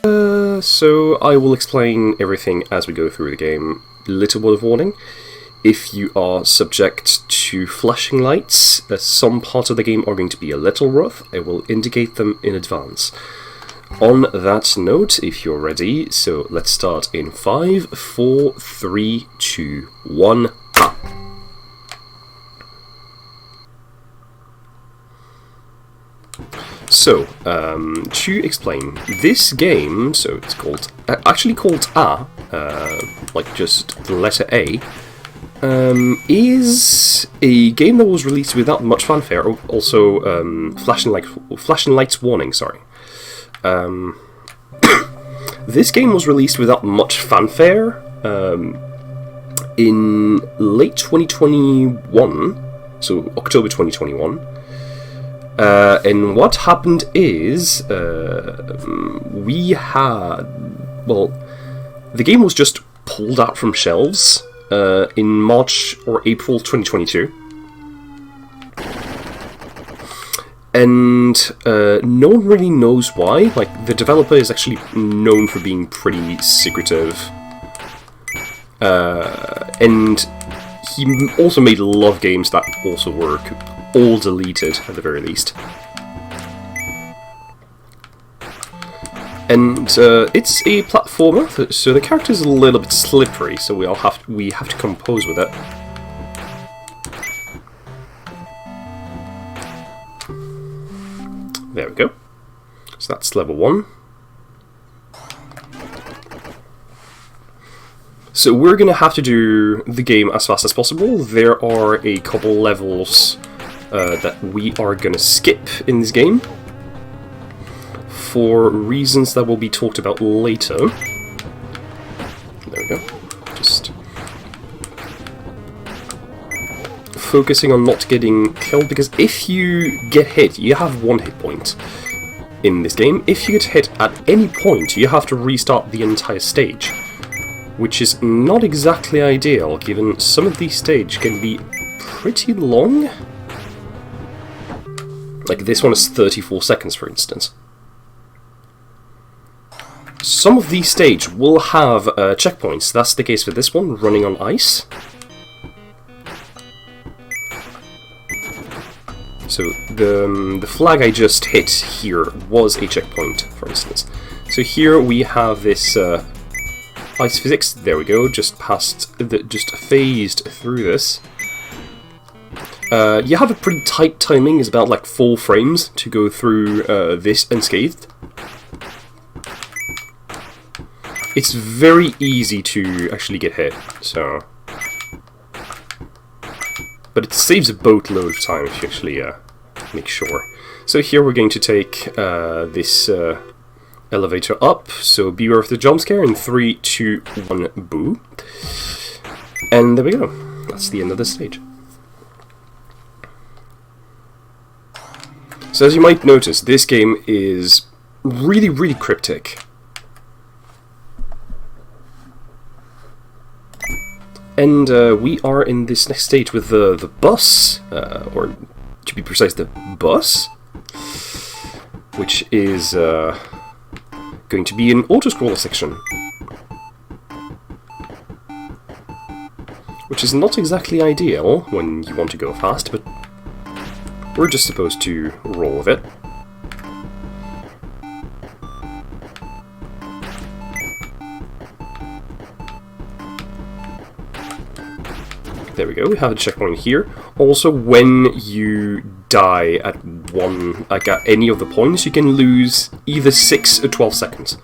So I will explain everything as we go through the game. Little word of warning: if you are subject to flashing lights, some parts of the game are going to be a little rough. I will indicate them in advance. On that note, if you're ready, so let's start in 5, 4, 3, 2, 1. So, to explain, this game, so it's called, actually called A, like just the letter A, is a game that was released without much fanfare. Also, flashing lights warning, sorry. This game was released without much fanfare in late 2021, so October 2021. And what happened is, we had, well, the game was just pulled out from shelves in March or April 2022. And no one really knows why. Like, the developer is actually known for being pretty secretive. And he also made a lot of games that also were all deleted, at the very least. And it's a platformer, so the character is a little bit slippery, so we have to compose with it. There we go. So that's level 1. So we're gonna have to do the game as fast as possible. There are a couple levels that we are gonna skip in this game for reasons that will be talked about later. There we go. Just focusing on not getting killed, because if you get hit, you have 1 hit point in this game. If you get hit at any point, you have to restart the entire stage, which is not exactly ideal, given some of these stages can be pretty long. Like this one is 34 seconds, for instance. Some of these stages will have checkpoints. That's the case for this one, running on ice. So the flag I just hit here was a checkpoint, for instance. So here we have this ice physics. There we go. Just phased through this. You have a pretty tight timing. It's about like 4 frames to go through this unscathed. It's very easy to actually get hit, so. But it saves a boatload of time if you actually make sure. So here we're going to take this elevator up, so beware of the jump scare in 3, 2, 1, boo. And there we go. That's the end of the stage. So as you might notice, this game is really, really cryptic. And we are in this next stage with the bus, or to be precise, the bus, which is going to be an auto-scroller section, which is not exactly ideal when you want to go fast, but we're just supposed to roll with it. There we go, we have a checkpoint here. Also, when you die at any of the points, you can lose either 6 or 12 seconds.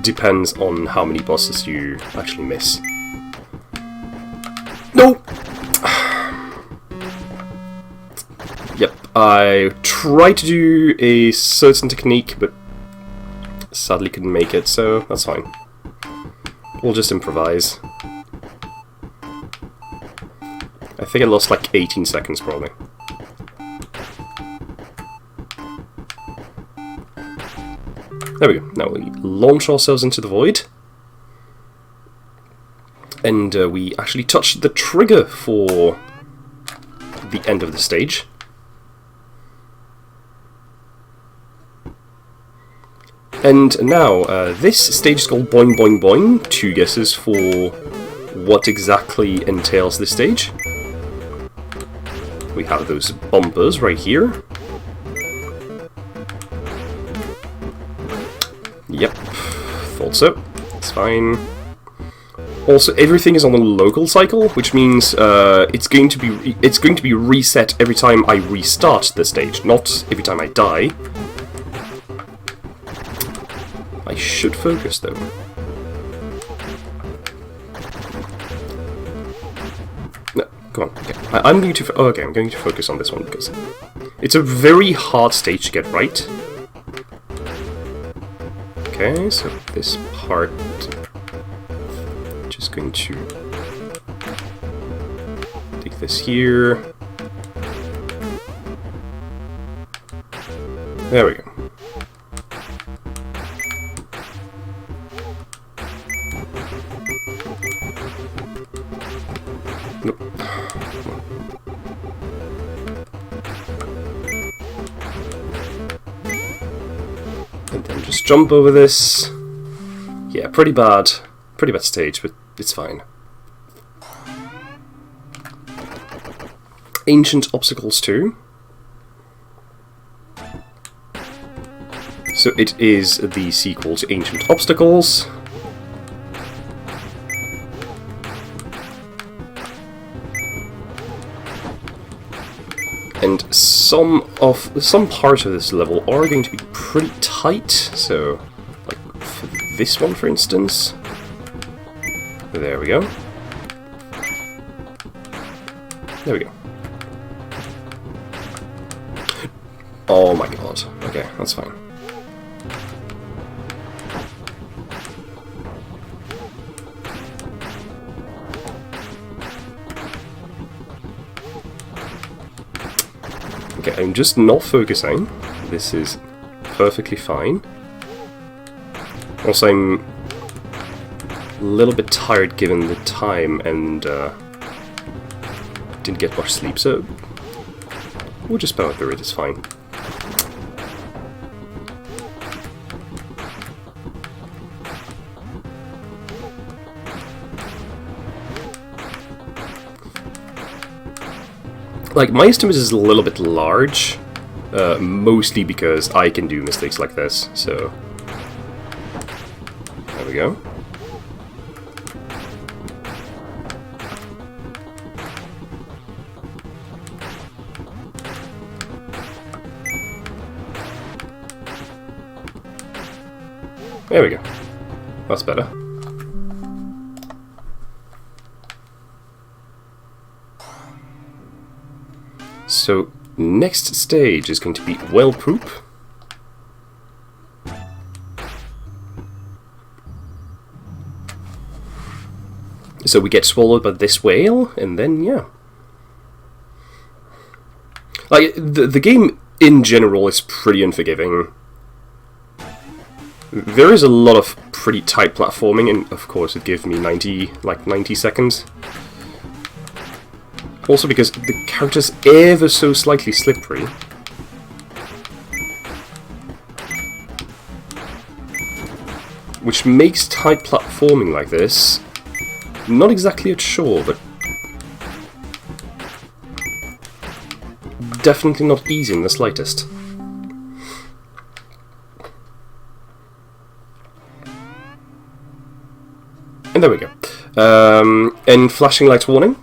Depends on how many bosses you actually miss. No! Yep, I tried to do a certain technique, but sadly couldn't make it, so that's fine. We'll just improvise. I think I lost like 18 seconds, probably. There we go. Now we launch ourselves into the void. And we actually touch the trigger for the end of the stage. And now, this stage is called Boing Boing Boing. 2 guesses for what exactly entails this stage. We have those bumpers right here. Yep, thought so. It's fine. Also, everything is on a local cycle, which means it's going to be reset every time I restart the stage, not every time I die. I should focus though. No, come on. Okay. I'm going to. Okay, I'm going to focus on this one because it's a very hard stage to get right. Okay, so this part. Just going to take this here. There we go. Nope. And then just jump over this. Yeah, pretty bad. Pretty bad stage, but it's fine. Ancient Obstacles 2. So it is the sequel to Ancient Obstacles. And some parts of this level are going to be pretty tight, so like for this one for instance. There we go. There we go. Oh my god. Okay, that's fine. Okay, I'm just not focusing. This is perfectly fine. Also, I'm a little bit tired given the time and didn't get much sleep, so we'll just power through it, it's fine. Like, my estimate is a little bit large, mostly because I can do mistakes like this, so there we go. There we go. That's better. So, next stage is going to be whale poop. So we get swallowed by this whale, and then, yeah. Like, the game in general is pretty unforgiving. There is a lot of pretty tight platforming, and of course it gives me 90 seconds. Also because the character's ever so slightly slippery. Which makes tight platforming like this not exactly a chore, but definitely not easy in the slightest. And there we go. And flashing lights warning.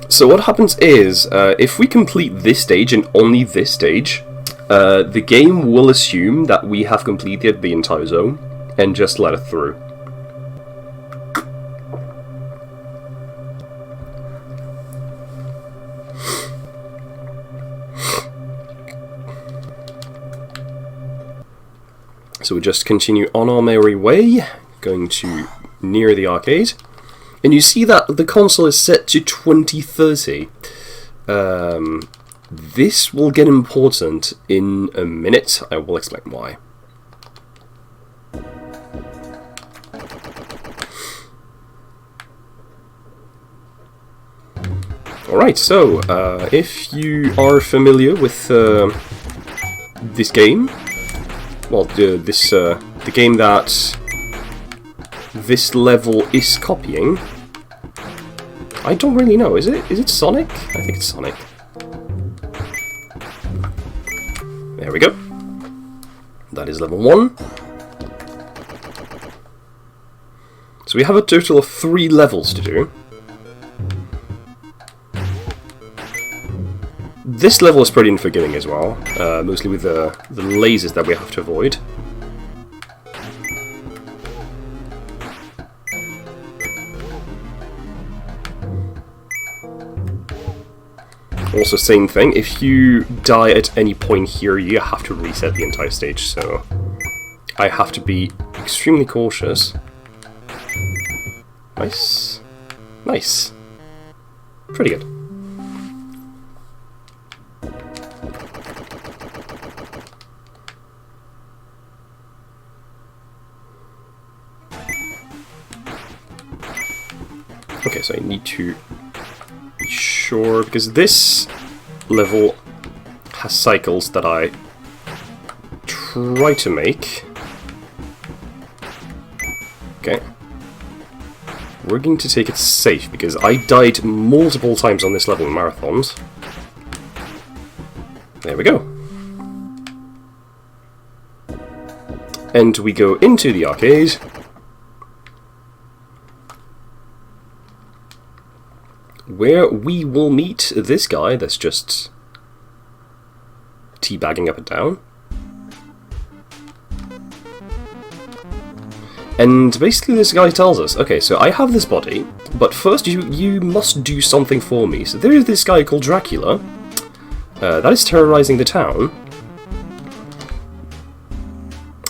So what happens is, if we complete this stage and only this stage, the game will assume that we have completed the entire zone and just let it through. So we just continue on our merry way, going to near the arcade. And you see that the console is set to 2030. This will get important in a minute. I will explain why. Alright, so, if you are familiar with this game, well, the game that this level is copying, I don't really know, is it Sonic? I think it's Sonic. There we go. That is level 1. So we have a total of 3 levels to do. This level is pretty unforgiving as well, mostly with the lasers that we have to avoid. Also, same thing, if you die at any point here, you have to reset the entire stage, so I have to be extremely cautious. Nice. Nice. Pretty good. Okay, so I need to be sure, because this level has cycles that I try to make. Okay. We're going to take it safe, because I died multiple times on this level in marathons. There we go. And we go into the arcade. Where we will meet this guy that's just teabagging up and down. And basically this guy tells us, okay, so I have this body, but first you must do something for me. So there is this guy called Dracula, that is terrorizing the town,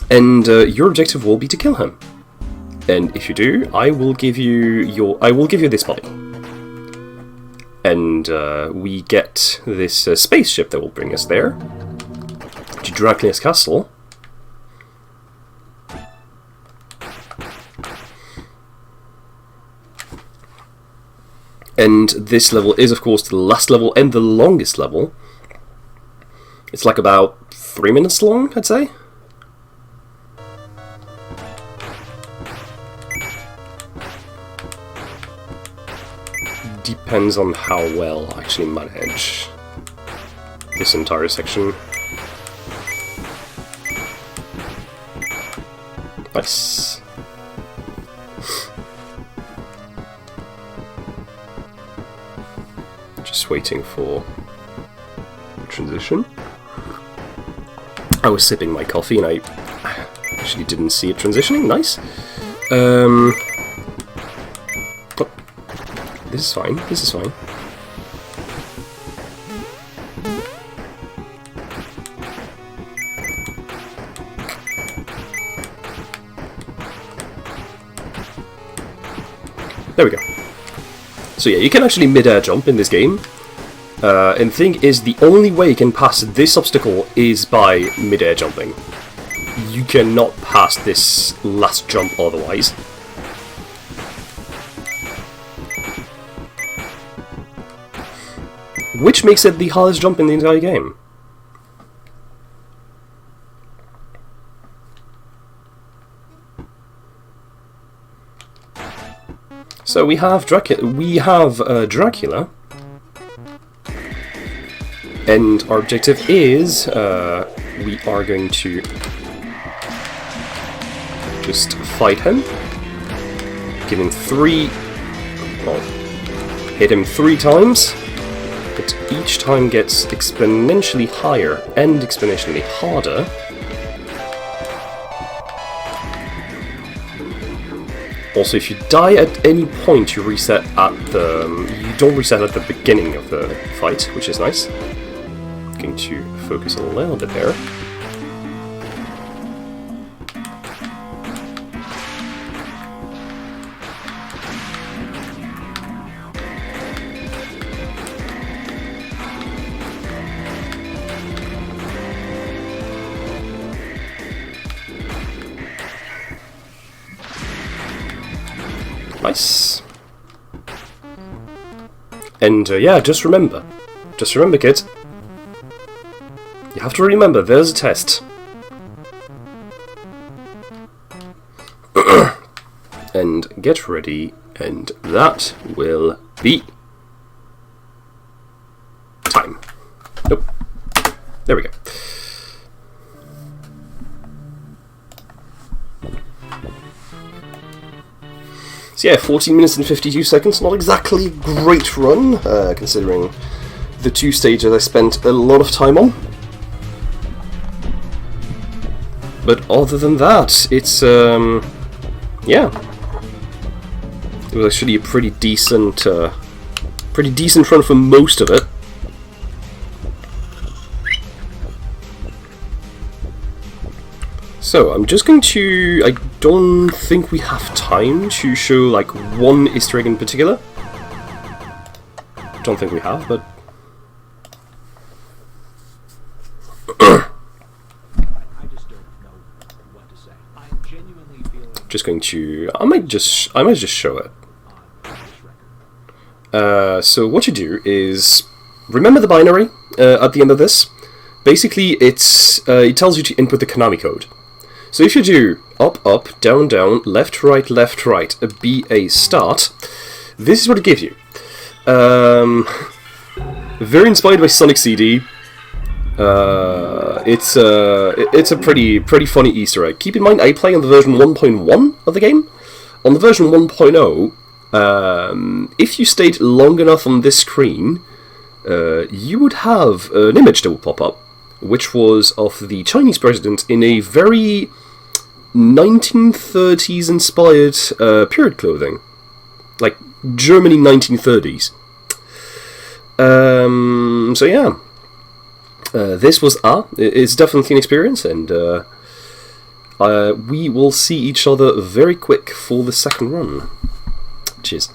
and your objective will be to kill him. And if you do, I will give you this body. And we get this spaceship that will bring us there, to Dracula's castle. And this level is, of course, the last level and the longest level. It's like about 3 minutes long, I'd say. Depends on how well I actually manage this entire section. Nice. Just waiting for transition. I was sipping my coffee and I actually didn't see it transitioning. Nice. Oh, this is fine. This is fine. There we go. So yeah, you can actually mid-air jump in this game. And the thing is, the only way you can pass this obstacle is by mid-air jumping. You cannot pass this last jump otherwise. Which makes it the hardest jump in the entire game. So we have Dracula, and our objective is we are going to just fight him, give him hit him 3 times. But each time gets exponentially higher and exponentially harder. Also, if you die at any point, you reset at you don't reset at the beginning of the fight, which is nice. Going to focus a little bit there. Nice. And yeah, just remember, kids. You have to remember, there's a test. And get ready, and that will be time. Nope. There we go. So yeah, 14 minutes and 52 seconds, not exactly a great run, considering the 2 stages I spent a lot of time on. But other than that, it's, yeah. It was actually a pretty decent run for most of it. So, I'm just going to... I don't think we have time to show, like, one Easter egg in particular. Don't think we have, but... Just going to... I might just show it. So what you do is... Remember the binary at the end of this? Basically, it tells you to input the Konami code. So if you do up, up, down, down, left, right, a B, A, start, this is what it gives you. Very inspired by Sonic CD. It's a pretty funny Easter egg. Keep in mind, I play on the version 1.1 of the game. On the version 1.0, if you stayed long enough on this screen, you would have an image that would pop up, which was of the Chinese president in a very 1930s inspired period clothing, like Germany 1930s. So yeah, this was it's definitely an experience, and we will see each other very quick for the second run. Cheers.